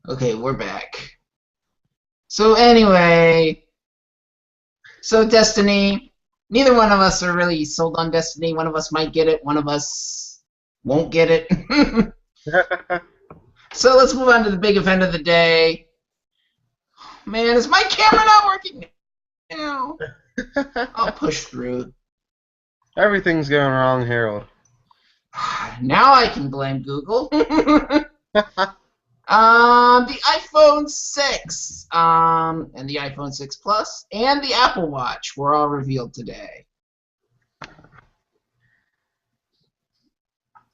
Okay, we're back. So anyway, Destiny. Neither one of us are really sold on Destiny. One of us might get it. One of us won't get it. So let's move on to the big event of the day. Man, is my camera not working now? I'll push through. Everything's going wrong, Harold. Now I can blame Google. The iPhone 6, and the iPhone 6 Plus, and the Apple Watch were all revealed today.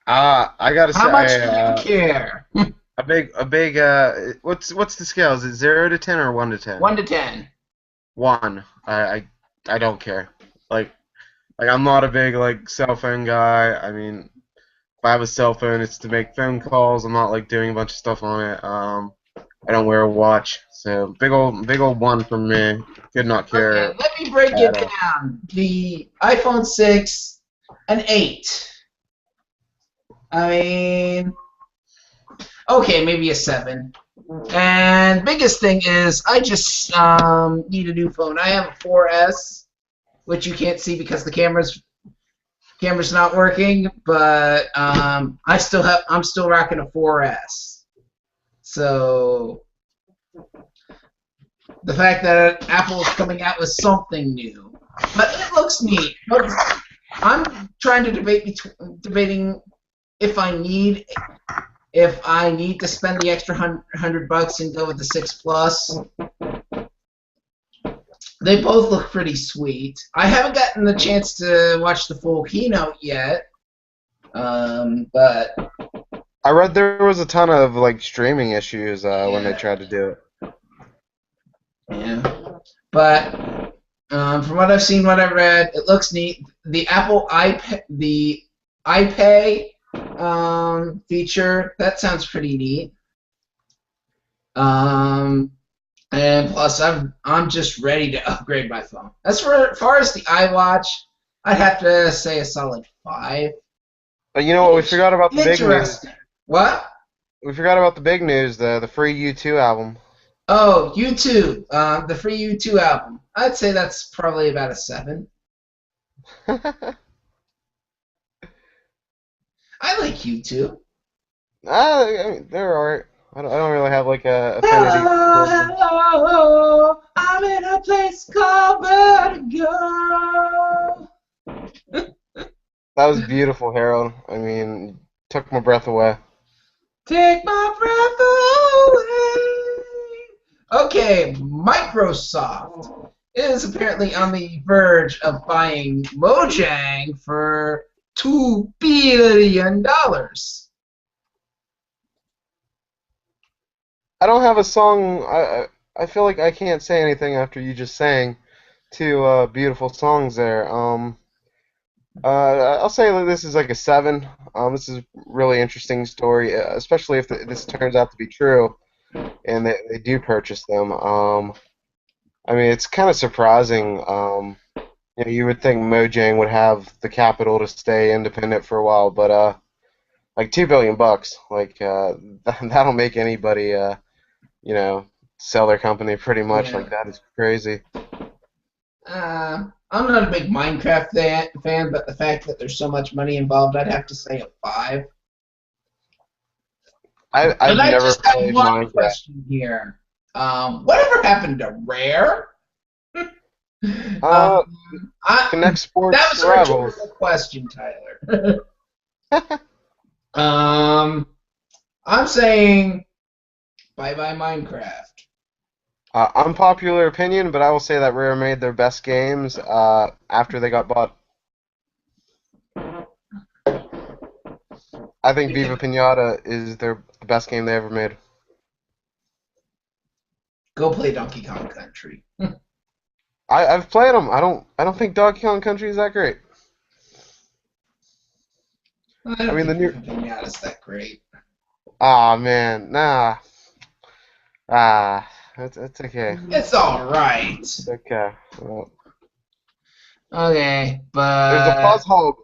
I gotta How much say, do you care? what's the scale? Is it 0 to 10 or 1 to 10? 1 to 10. One. I don't care. Like, I'm not a big cell phone guy. I mean, if I have a cell phone, it's to make phone calls. I'm not doing a bunch of stuff on it. I don't wear a watch, so big old one from me. Could not Okay, care let me break it at all. down. The iPhone 6, an 8. I mean, okay, maybe a 7. And biggest thing is I just need a new phone. I have a 4S, which you can't see because the camera's not working, but I'm still rocking a 4S. So the fact that Apple is coming out with something new, but it looks neat. But I'm trying to debating if I need to spend the extra $100 and go with the 6 Plus. They both look pretty sweet. I haven't gotten the chance to watch the full keynote yet, but I read there was a ton of streaming issues when they yeah, tried to do it. yeah. But from what I've seen, what I read, it looks neat. The Apple iPay feature, that sounds pretty neat. And plus, I'm just ready to upgrade my phone. As far as the iWatch, I'd have to say a solid 5. But you know what? We forgot about the big news. Interesting. What? We forgot about the big news, the free U2 album. Oh, U2, the free U2 album. I'd say that's probably about a 7. I like U2. I mean, they're alright. I don't really have a affinity Hello, towards them. hello, I'm in a place called Vertigo. That was beautiful, Harold. I mean, took my breath away. Take my breath away. Okay, Microsoft is apparently on the verge of buying Mojang for $2 billion. I don't have a song. I feel like I can't say anything after you just sang two beautiful songs there. I'll say that this is like a 7. This is a really interesting story, especially if this turns out to be true and they do purchase them. I mean, it's kind of surprising. You would think Mojang would have the capital to stay independent for a while, but like $2 billion, that'll make anybody, you know, sell their company pretty much. Yeah. Like that is crazy. I'm not a big Minecraft fan, but the fact that there's so much money involved, I'd have to say a 5. I've And I never just have played one Minecraft. question here. Whatever happened to Rare? Uh, I, Connect that Sports was a Rivals. rhetorical question, Tyler. um, I'm saying bye bye Minecraft. Unpopular opinion, but I will say that Rare made their best games after they got bought. I think Viva Pinata is the best game they ever made. Go play Donkey Kong Country. I've played them. I don't think Donkey Kong Country is that great. I I don't mean the think new. Viva Pinata's that great. Ah man, nah. Ah, it's okay. It's all right. It's okay. Well, Okay, there's a but Fuzz Hog.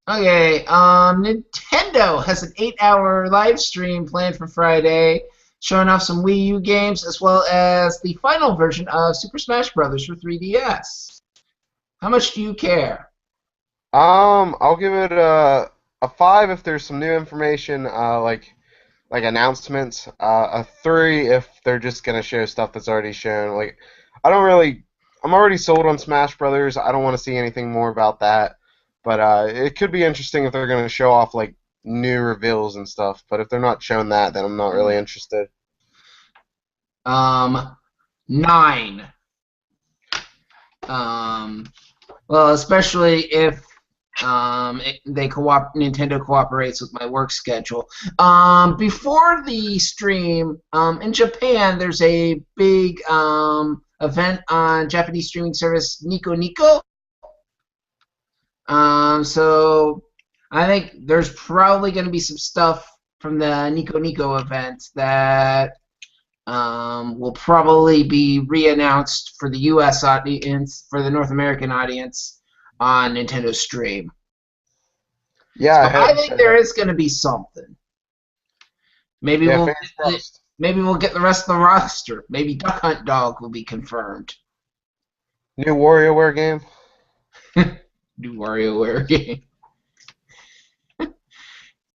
Okay, Nintendo has an 8-hour live stream planned for Friday, showing off some Wii U games as well as the final version of Super Smash Bros. For 3DS. How much do you care? I'll give it a 5 if there's some new information, like announcements. A 3 if they're just gonna show stuff that's already shown. Like, I don't really, I'm already sold on Smash Brothers. I don't want to see anything more about that. But it could be interesting if they're gonna show off like new reveals and stuff. But if they're not showing that, then I'm not really interested. Um, 9. Um, well, especially if Nintendo cooperates with my work schedule. Before the stream, in Japan, there's a big event on Japanese streaming service Nico Nico. So I think there's probably going to be some stuff from the Nico Nico event that will probably be re-announced for the U.S. audience, for the North American audience, on Nintendo Stream. Yeah, So I I heard. think there is going to be something. Maybe Yeah, we'll fingers crossed. maybe we'll get the rest of the roster. Maybe Duck Hunt Dog will be confirmed. New WarioWare game. New WarioWare game.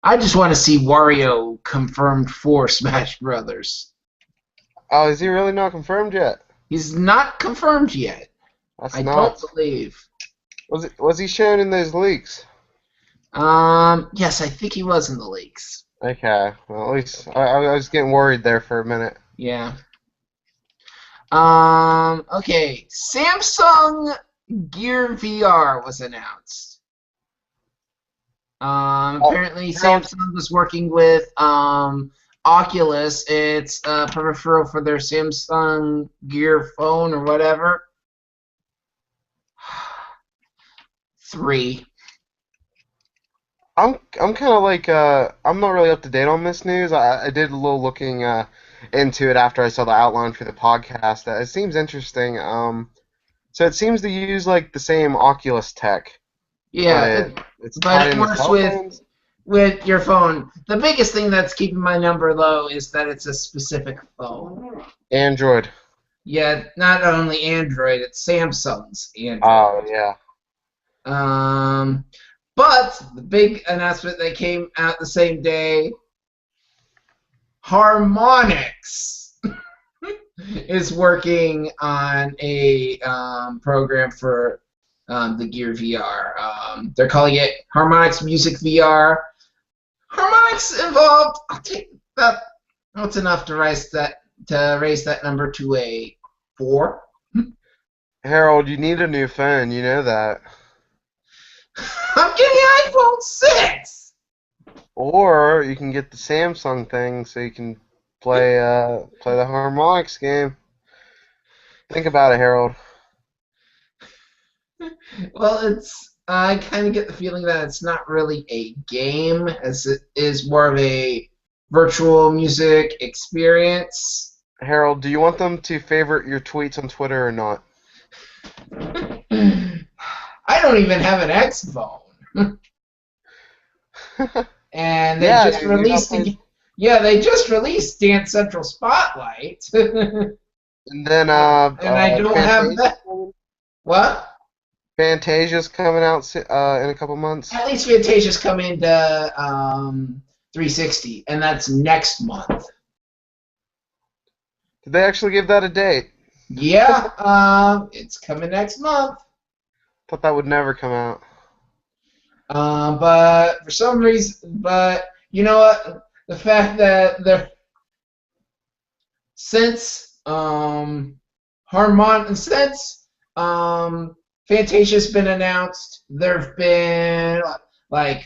I just want to see Wario confirmed for Smash Brothers. Oh, is he really not confirmed yet? He's not confirmed yet. That's I don't nuts. believe. Was he shown in those leaks? Yes, I think he was in the leaks. Okay, well at least I was getting worried there for a minute. Yeah. Okay. Samsung Gear VR was announced. Oh, Apparently Harold, Samsung was working with Oculus. It's a peripheral for their Samsung Gear phone or whatever. 3. I'm kind of like I'm not really up to date on this news. I did a little looking into it after I saw the outline for the podcast. It seems interesting. So it seems to use like the same Oculus tech, but Yeah, it's but tied it into works cell phones. with your phone. The biggest thing that's keeping my number low is that it's a specific phone. Android. Yeah, not only Android, it's Samsung's Oh Android. yeah. Um, but the big announcement that came out the same day, Harmonix is working on a program for the Gear VR. They're calling it Harmonix Music VR. Harmonix involved. I'll take that. That's enough to raise that number to a 4. Harold, you need a new phone. You know that. I'm getting iPhone 6. Or you can get the Samsung thing so you can play the harmonics game. Think about it, Harold. Well, I kind of get the feeling that it's not really a game, as it is more of a virtual music experience. Harold, do you want them to favorite your tweets on Twitter or not? I don't even have an X phone, and they Yeah, just you're not released playing. yeah, they just released Dance Central Spotlight, and And then I don't have that. What? Fantasia's coming out in a couple months. At least Fantasia's coming to 360, and that's next month. Did they actually give that a date? Yeah, it's coming next month. Thought that would never come out. But for some reason, but you know what? The fact that they're since since Fantasia's been announced, there've been like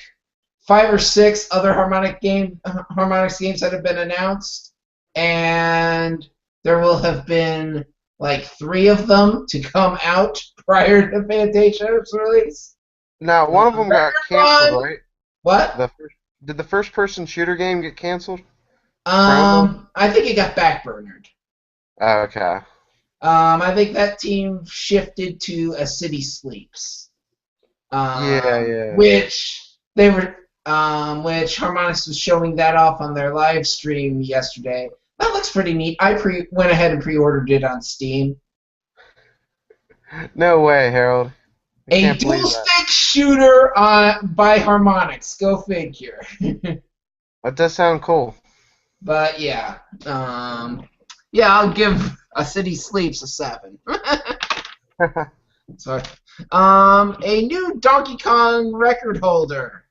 5 or 6 other harmonics games that have been announced, and there will have been like 3 of them to come out prior to Fantasia's release. Now, one of them got canceled, One. right? What? Did the first-person shooter game get canceled? Grounded? I think it got backburnered. Oh, okay. I think that team shifted to A City Sleeps, Yeah, yeah. which They were, which Harmonix was showing that off on their live stream yesterday. That looks pretty neat. I went ahead and pre-ordered it on Steam. No way, Harold. I A can't dual believe that. stick shooter by Harmonix. Go figure. That does sound cool. But yeah, yeah, I'll give A City Sleeps a 7. Sorry. A new Donkey Kong record holder.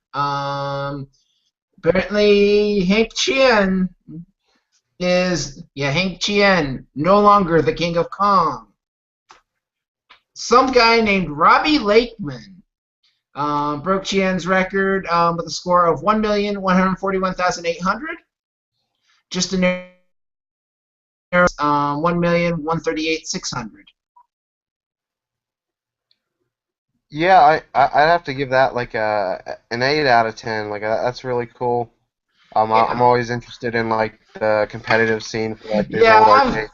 Apparently Hank Chien Hank Chien, no longer the King of Kong. Some guy named Robbie Lakeman broke Chien's record with a score of 1,141,800. Just a narrow 1,138,600. Yeah, I'd have to give that like an 8 out of 10. Like that's really cool. I'm Yeah, always interested in like the competitive scene for like those yeah, old arcades.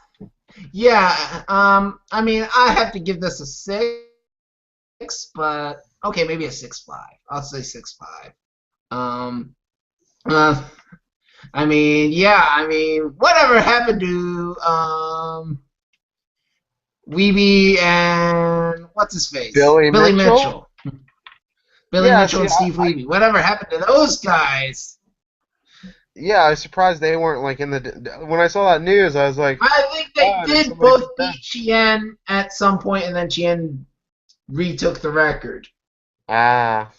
yeah. I mean, I have to give this a 6, but okay, maybe a 6.5. I'll say 6.5. Um, uh, I mean, yeah, I mean, whatever happened to Weeby and what's his face? Billy Billy Mitchell? Mitchell. Billy Yeah, Mitchell see, and Steve Weeby. Whatever happened to those guys? yeah, I was surprised they weren't like in the. When I saw that news, I was like, I think they oh, did did somebody beat both them? beat Chien at some point, and then Chien retook the record. Ah,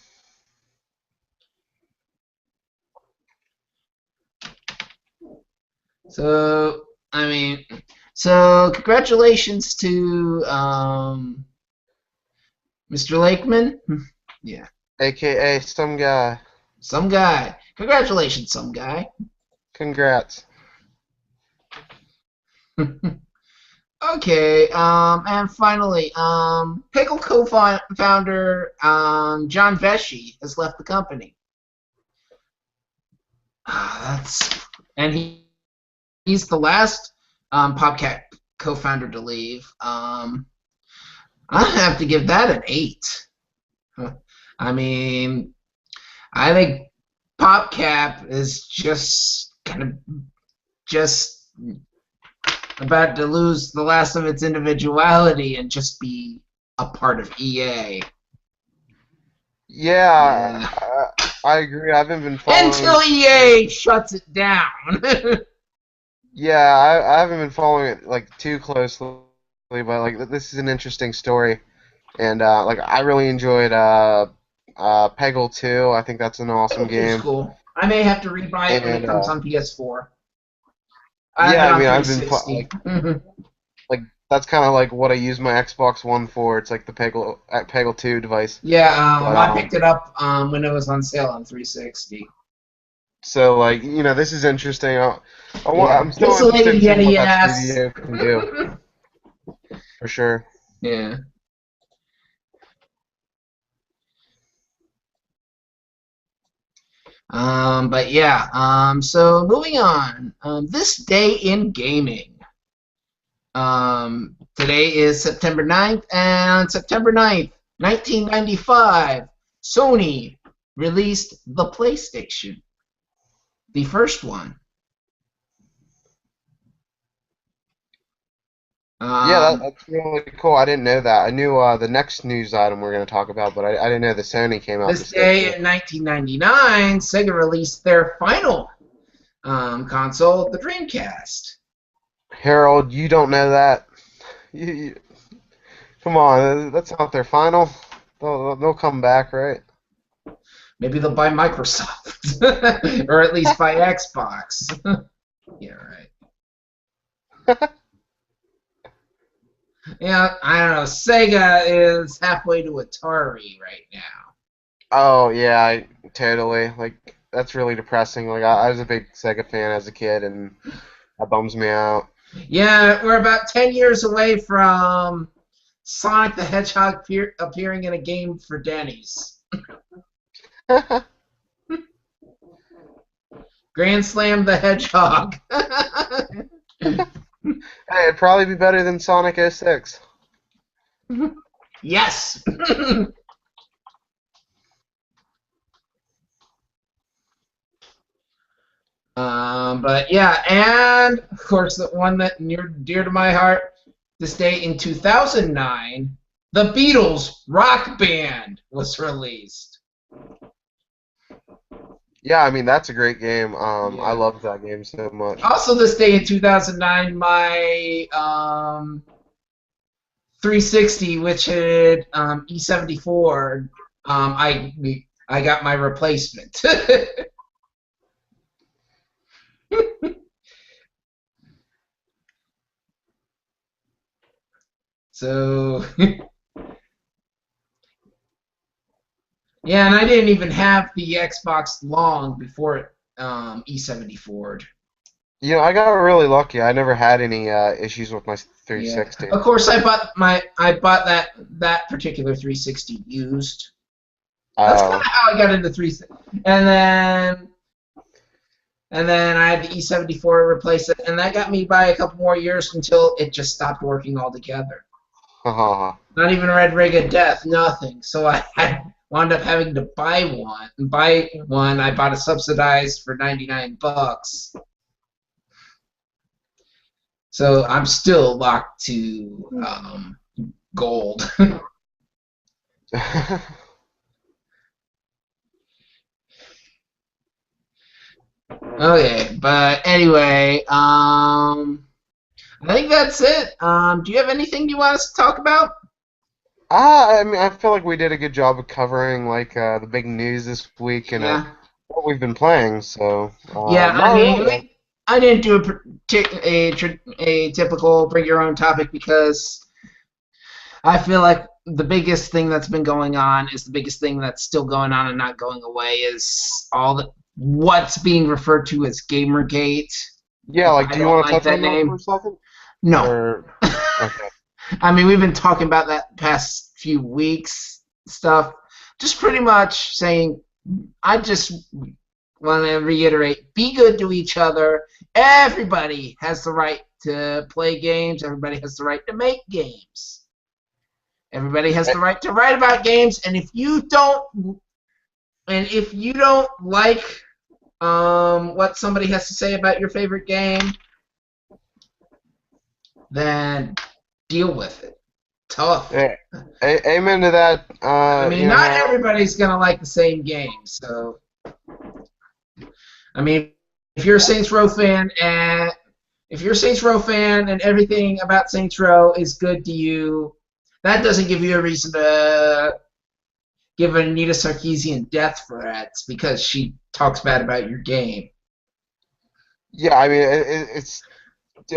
So, I mean, so congratulations to Mr. Lakeman. Yeah, AKA some guy. some guy. Congratulations, some guy. Congrats. Okay, and finally, Pickle co-founder John Vesci has left the company. That's and he's the last Popcat co-founder to leave. I have to give that an 8. I mean, I think PopCap is just kind of just about to lose the last of its individuality and just be a part of EA. Yeah, Yeah. I agree. I haven't been following. Until EA shuts it down. Yeah, I haven't been following it like too closely, but like this is an interesting story, and like I really enjoyed Peggle 2. I think that's an awesome Peggle 2's game, cool. I may have to rebuy it when it and comes on PS4. I have yeah, it I on mean I've been 360. like that's kind of like what I use my Xbox One for. It's like the Peggle 2 device, Yeah, but I picked it up when it was on sale on 360. so like this is interesting. Yeah, I'm still interested pixelated in seeing what Yeti that ass. studio can do for sure. Yeah. But yeah. So moving on. This day in gaming. Today is September 9th, and September 9th, 1995, Sony released the PlayStation, the first one. Yeah, Um, that's really cool. I didn't know that. I knew the next news item we're going to talk about, but I didn't know the Sony came out this this day day too. in 1999, Sega released their final console, the Dreamcast. Harold, you don't know that. You, come on, that's not their final. They'll come back, right? Maybe they'll buy Microsoft, or at least buy Xbox. Yeah, right. Yeah, I don't know. Sega is halfway to Atari right now. Oh yeah, totally. Like that's really depressing. Like I was a big Sega fan as a kid, and that bums me out. Yeah, we're about 10 years away from Sonic the Hedgehog appearing in a game for Denny's. Grand Slam the Hedgehog. Hey, it'd probably be better than Sonic 06. Yes. But yeah, and of course the one that near dear to my heart this day in 2009, the Beatles rock band was released. Yeah, I mean that's a great game. I Yeah. love that game so much. Also, this day in 2009, my 360, which had E74, I got my replacement. So yeah, and I didn't even have the Xbox long before it E74'd. I got really lucky. I never had any issues with my Yeah. 360. Of course, I bought that particular 360 used. That's kind of Oh, how I got into 360. And then I had the E74 replace it, and that got me by a couple more years until it just stopped working altogether. haha. Not even Red Ring of Death, nothing. So I wound up having to buy one. I bought it subsidized for $99. So I'm still locked to gold. Okay, but anyway, I think that's it. Do you have anything you want us to talk about? I mean, I feel like we did a good job of covering like the big news this week and Yeah. what we've been playing. So, Yeah, I not mean, really. I didn't do a typical bring your own topic because I feel like the biggest thing that's been going on is the biggest thing that's still going on and not going away is all the what's being referred to as Gamergate. Yeah, like, I do you don't want to like touch that on that for name. a second? No. Or okay. I mean, we've been talking about that past few weeks stuff. Just pretty much saying, I just want to reiterate: be good to each other. Everybody has the right to play games. Everybody has the right to make games. Everybody has the right to write about games. And if you don't like what somebody has to say about your favorite game, then deal with it. Tough. Hey, amen to that. I mean, not everybody's gonna like the same game. So, I mean, if you're a Saints Row fan and if you're a Saints Row fan and everything about Saints Row is good to you, that doesn't give you a reason to give Anita Sarkeesian death threats because she talks bad about your game. Yeah, I mean, it's.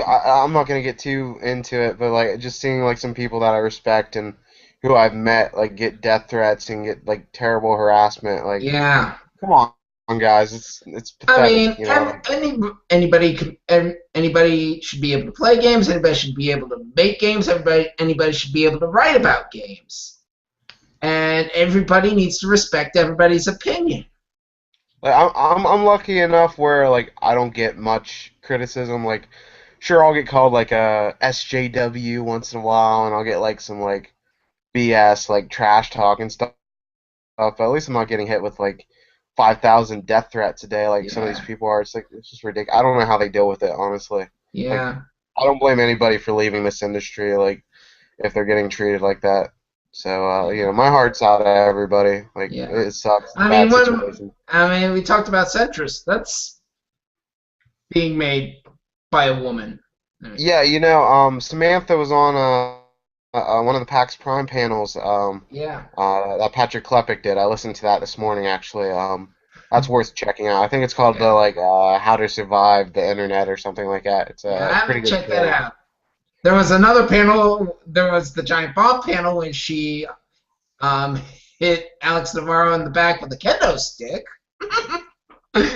I'm not gonna get too into it, but like just seeing like some people that I respect and who I've met like get death threats and get like terrible harassment. Like, Yeah. come on, guys, it's I pathetic. mean, anybody should be able to play games. Anybody should be able to make games. Anybody should be able to write about games. And everybody needs to respect everybody's opinion. Like I'm lucky enough where like I don't get much criticism. Like, sure, I'll get called like a SJW once in a while, and I'll get like some like BS like trash talk and stuff. But at least I'm not getting hit with like 5,000 death threats a day like some of these Yeah, people are. It's like it's just ridiculous. I don't know how they deal with it, honestly. Like, yeah. I don't blame anybody for leaving this industry, like if they're getting treated like that. So, my heart's out to everybody. Like, Yeah. it sucks. It's a I mean, bad when situation. I mean, we talked about Centrist. That's being made by a woman. I mean, Yeah, Samantha was on one of the PAX Prime panels yeah, that Patrick Klepek did. I listened to that this morning, actually. That's worth checking out. I think it's called the yeah, like How to Survive the Internet or something like that. It's yeah. I a pretty haven't good checked that show. out. There was another panel. There was the giant bomb panel when she um, hit Alex Navarro in the back with a kendo stick.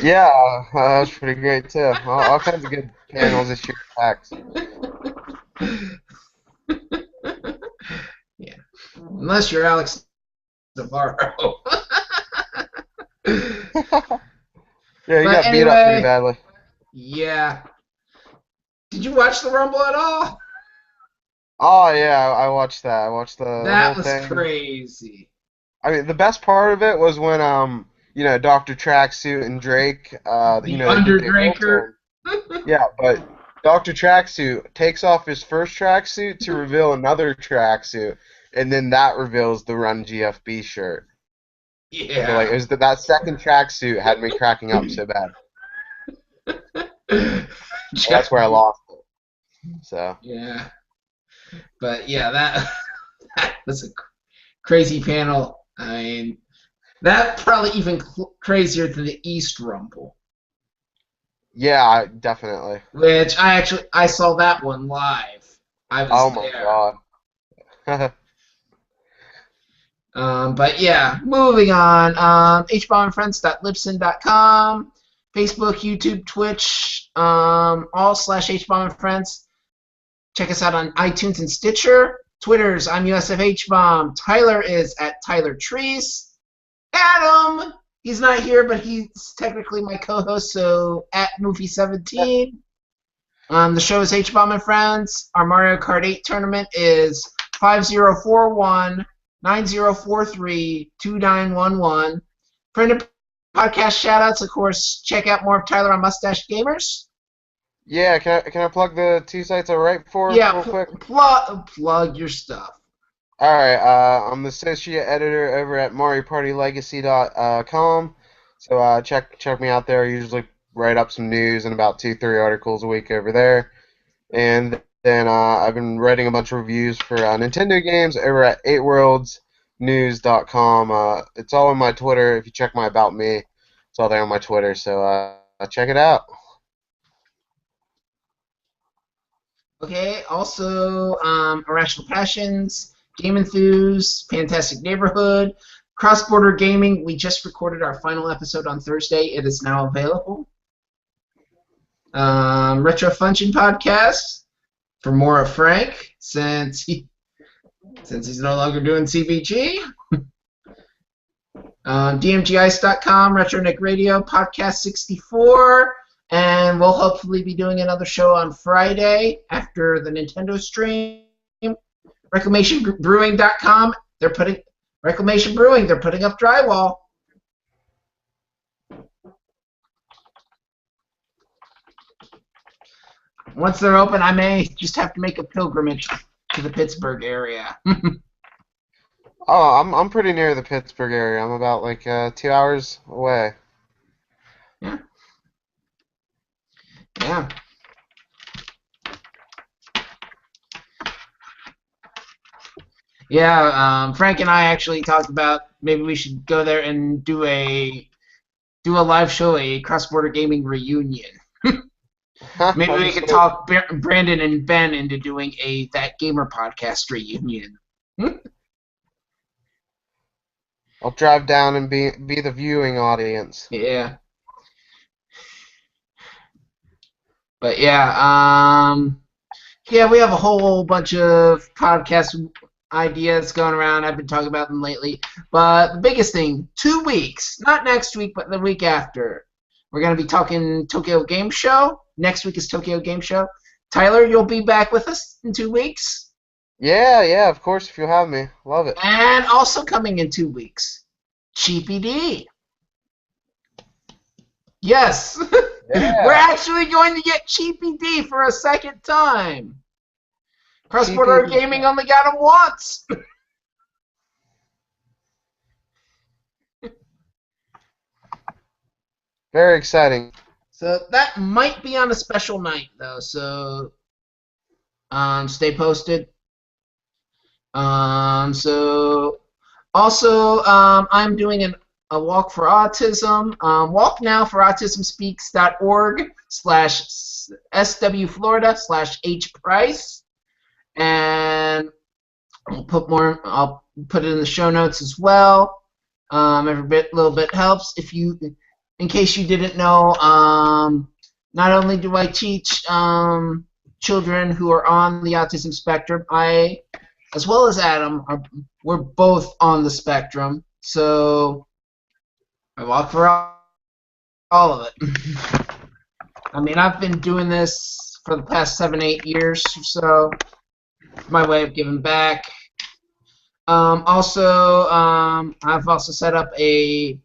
Yeah, that was pretty great too. All kinds of good panels this year at PAX. Yeah, unless you're Alex Navarro. Yeah, he But got beat up pretty anyway, badly. yeah. Did you watch the Rumble at all? Oh yeah, I watched that. I watched the whole That was thing. crazy. I mean, the best part of it was when Dr. Tracksuit and Drake, The they did the heel Underdrinker. turn. Yeah, but Dr. Tracksuit takes off his first tracksuit to reveal another tracksuit, and then that reveals the Run GFB shirt. So like, it Yeah. was that second tracksuit had me cracking up so bad. That's where I Jeopardy. lost it. So Yeah. But yeah, that, that was a crazy panel. I mean, that probably even crazier than the East Rumble, yeah, definitely. which I saw that one live. I Oh was my there. God. But yeah, moving on. hbombandfriends.libsyn.com, Facebook, YouTube, Twitch, all/slash hbombandfriends. Check us out on iTunes and Stitcher. Twitter's I'm USFHbomb. Tyler is at Tyler Trees. Adam, he's not here, but he's technically my co-host, so at Movie17. The show is H-Bomb and Friends. Our Mario Kart 8 tournament is 5041 9043 2911. Friend podcast shoutouts, of course, check out more of Tyler on Mustache Gamers. Yeah, can I plug the two sites I write for Yeah, real quick? plug your stuff. All right, I'm the associate editor over at MarioPartyLegacy.com. So check me out there. I usually write up some news and about 2-3 articles a week over there. And then I've been writing a bunch of reviews for Nintendo games over at 8worldsnews.com. It's all on my Twitter. If you check my About Me, it's all there on my Twitter. So check it out. Okay, also Irrational Passions, Game Enthuse, Fantastic Neighborhood, Cross Border Gaming. We just recorded our final episode on Thursday. It is now available. Retro Function Podcast for more of Frank, since he's no longer doing CBG. DMGIce.com, Retro Nick Radio, Podcast 64. And we'll hopefully be doing another show on Friday after the Nintendo stream. ReclamationBrewing.com. Reclamation Brewing. They're putting up drywall. Once they're open, I may just have to make a pilgrimage to the Pittsburgh area. Oh, I'm pretty near the Pittsburgh area. I'm about like 2 hours away. Yeah. Yeah. Yeah, Frank and I actually talked about maybe we should go there and do a live show, a cross-border gaming reunion. Maybe we could talk Brandon and Ben into doing a That Gamer podcast reunion. I'll drive down and be the viewing audience. Yeah. But yeah, yeah, we have a whole bunch of podcast ideas going around. I've been talking about them lately. But the biggest thing, 2 weeks, not next week, but the week after, we're going to be talking Tokyo Game Show. Next week is Tokyo Game Show. Tyler, you'll be back with us in 2 weeks. Yeah, of course, if you'll have me. Love it. And also coming in 2 weeks, Cheapy D. Yes. Yeah. We're actually going to get Cheapy D for a second time. Cross-border gaming only got him once. Very exciting. So that might be on a special night, though. So stay posted. So also, I'm doing a walk for autism. Walk now for autismspeaks.org/SW Florida/H Price, and I'll put it in the show notes as well. Little bit helps. In case you didn't know, not only do I teach children who are on the autism spectrum, I, as well as Adam, we're both on the spectrum. So I walk for all of it. I mean, I've been doing this for the past 7-8 years or so. It's my way of giving back. I've also set up a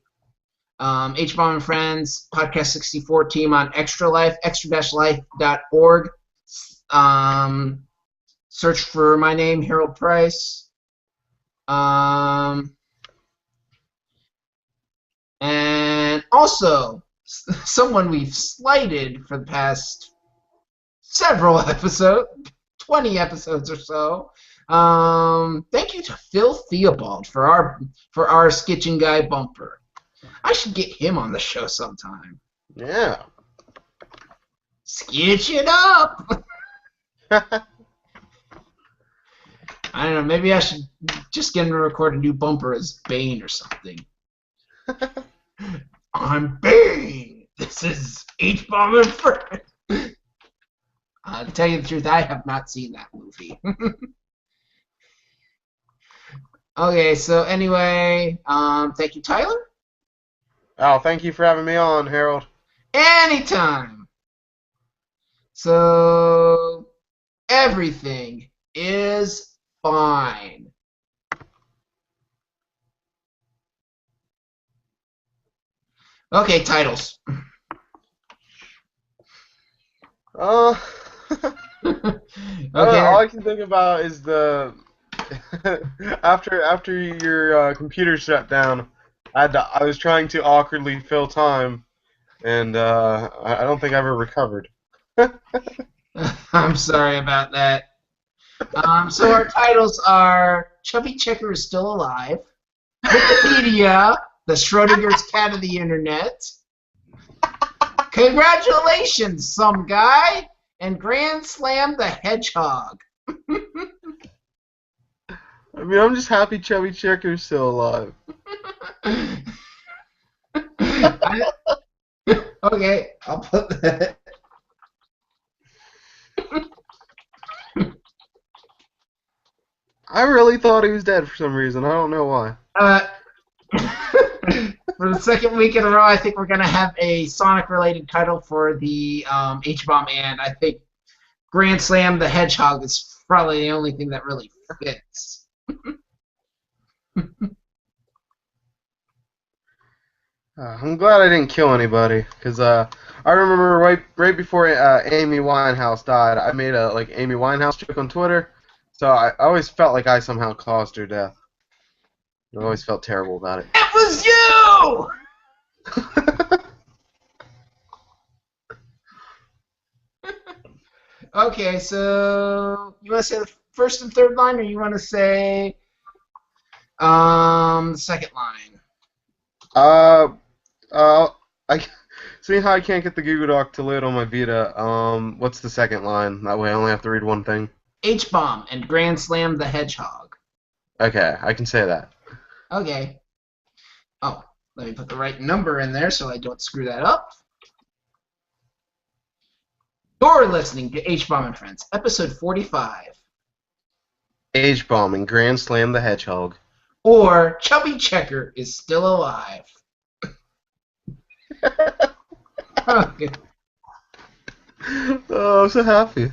Hbomb and Friends, Podcast 64 team on Extra Life, extra-life.org. Search for my name, Harold Price. And also, someone we've slighted for the past several episodes, 20 episodes or so. Thank you to Phil Theobald for our Skitching Guy bumper. I should get him on the show sometime. Yeah. Skitch it up! I don't know, maybe I should just get him to record a new bumper as Bane or something. I'm Bane! This is Hbomb and Friends! To tell you the truth, I have not seen that movie. Okay, so anyway, thank you, Tyler. Oh, thank you for having me on, Harold. Anytime. So, everything is fine. Okay, titles. Okay. Okay. All I can think about is the after your computer shut down. I was trying to awkwardly fill time, and I don't think I ever recovered. I'm sorry about that. So our titles are Chubby Checker is Still Alive, Wikipedia, the Schrodinger's Cat of the Internet, Congratulations, Some Guy, and Grand Slam the Hedgehog. I mean, I'm just happy Chubby Checker's still alive. Okay, I'll put that. I really thought he was dead for some reason. I don't know why. For the second week in a row, I think we're going to have a Sonic-related title for the H-Bomb, and I think Grand Slam the Hedgehog is probably the only thing that really fits. I'm glad I didn't kill anybody, because I remember right before Amy Winehouse died, I made a Amy Winehouse joke on Twitter, so I always felt like I somehow caused her death. I always felt terrible about it. It was you! Okay, so you want to say the first and third line, or you want to say the second line? I see how I can't get the Google Doc to load on my Vita. What's the second line? That way I only have to read one thing. H-Bomb and Grand Slam the Hedgehog. Okay, I can say that. Okay. Oh, let me put the right number in there so I don't screw that up. You're listening to H-Bomb and Friends, episode 45. Hbomb and Grand Slam the Hedgehog. Or Chubby Checker is Still Alive. Okay. Oh, I'm so happy.